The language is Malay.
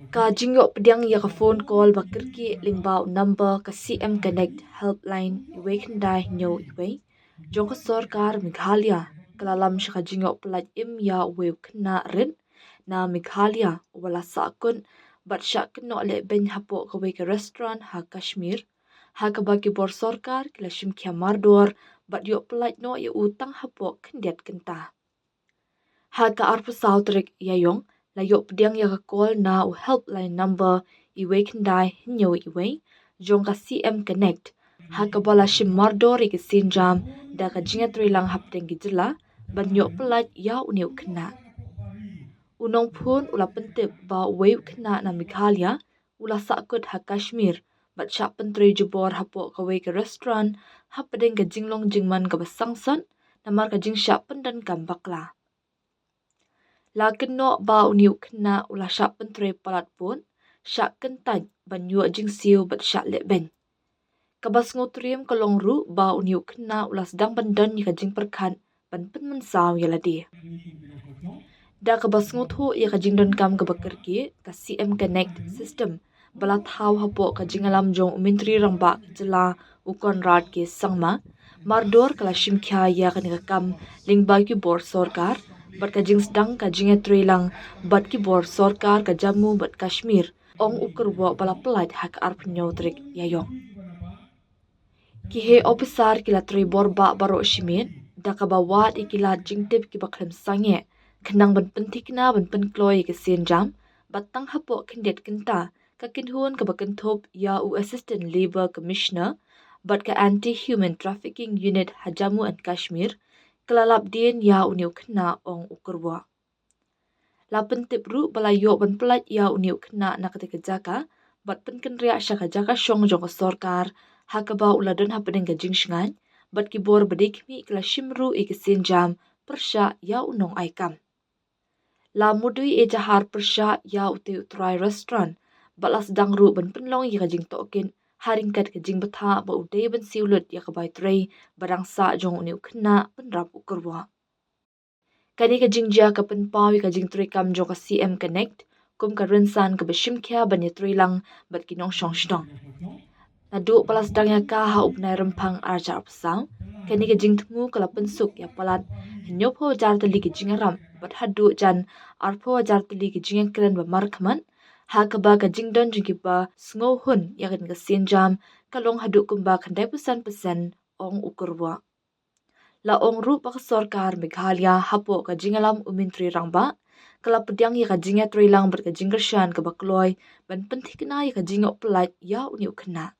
Ka jingyo pediang ya ka phone call bakirki lingbao number ka CM Connect helpline iwe kendai nyo iwe. Jong ka sorkar Meghalaya kalalam shaka jingyo pelat im ya uwe kena rin na Meghalaya wala sakun bat syak keno le ben hapo kawe ka restaurant ha Kashmir ha ka bagi bor sorkar kila shim kia mardor bat yo pelat no ya utang hapo kendiat kenta. Ha ka arpa sautrik yayong layo pediang ya ka call na u helpline number iwe kendai hinyo iwe jong ka CM Connect ha ka bala shim mardori ke sinjam da ka jingat rilang hapteng gijela banyo pelat ya uniu kena. Unong pun ula pentip ba uwe kena na Meghalaya ula sakut ha Kashmir bat syak pentri jebor hapo kawe ke restaurant ha pedeng ka jinglong jingman ka basangson namar ka jing syak pendan kambakla. La keno ba uniu kena ula syak pentre palat pun syak kentaj banyu jing siu bat syak leben. Kabas ngotrium kolong ru ba uniu kena ula sedang bandan ni kajing perkan ban pen mensaw yaladi. Da kabas ngotho ya kajing don kam kabakirki ka CM Connect system bala thau hapo kajing alam jong umintri rangba jela ukon rat ke sangma mardor kala shimkha ya kanika kam lingba ki bor sorkar bat kajing sedang kajing etrilang bat ki bor sorkar ka Jammu bat Kashmir ong ukurwo bala pelat hak arpnyo trik yayong. Kihe officer kila tri borba baro shimin da kabawat ikila jingtip ki baklem sange kenang ban pentik na ban pen kloy ke sinjam batang hapo kendet kenta ka kinhuan ka bakentop ya u assistant labor commissioner bat ka anti human trafficking unit ha Jammu and Kashmir kelalap din ya uniu kena ong ukurwa. La pentip ru bala yo ban pelat ya uniu kena na ketika jaka bat pen kenria syaka jaka syong jong ka sorkar ha ka ba uladon ha pedeng gajing shingan bat ki bor bedikmi kala shimru e sinjam persya ya unong aikam. La mudui e jahar persya ya uti utrai restaurant balas sedang ru ban penlong ya kajing tokin haringkat kajing betha ba udai ban siulut ya kabai trai barang sa jong uniu kena penrap ukurwa. Kani kajing jia ka penpawi kajing trai kam jong ka CM Connect kum ka rinsan ka bashim kya ban ya trai lang bat kinong shong shdong. Nadu palas dang ya ka ha upnai rempang arja apsang kani kajing temu kala pensuk ya palat hinyopo jar tali kajing aram bat hadu jan arpo jar tali kajing kren ba markman ha ka ba kajing don jing ba sngo hun ya kan ka sinjam kalong hadu kumba kandai pesan ong ukurwa. La ong ru pak sorkar Meghalaya hapo kajing alam umintri rangba kala pediang ya kajing ya trilang ber kajing kershan ka bakloy ban pentik na ya kajing pelat ya uniu kena.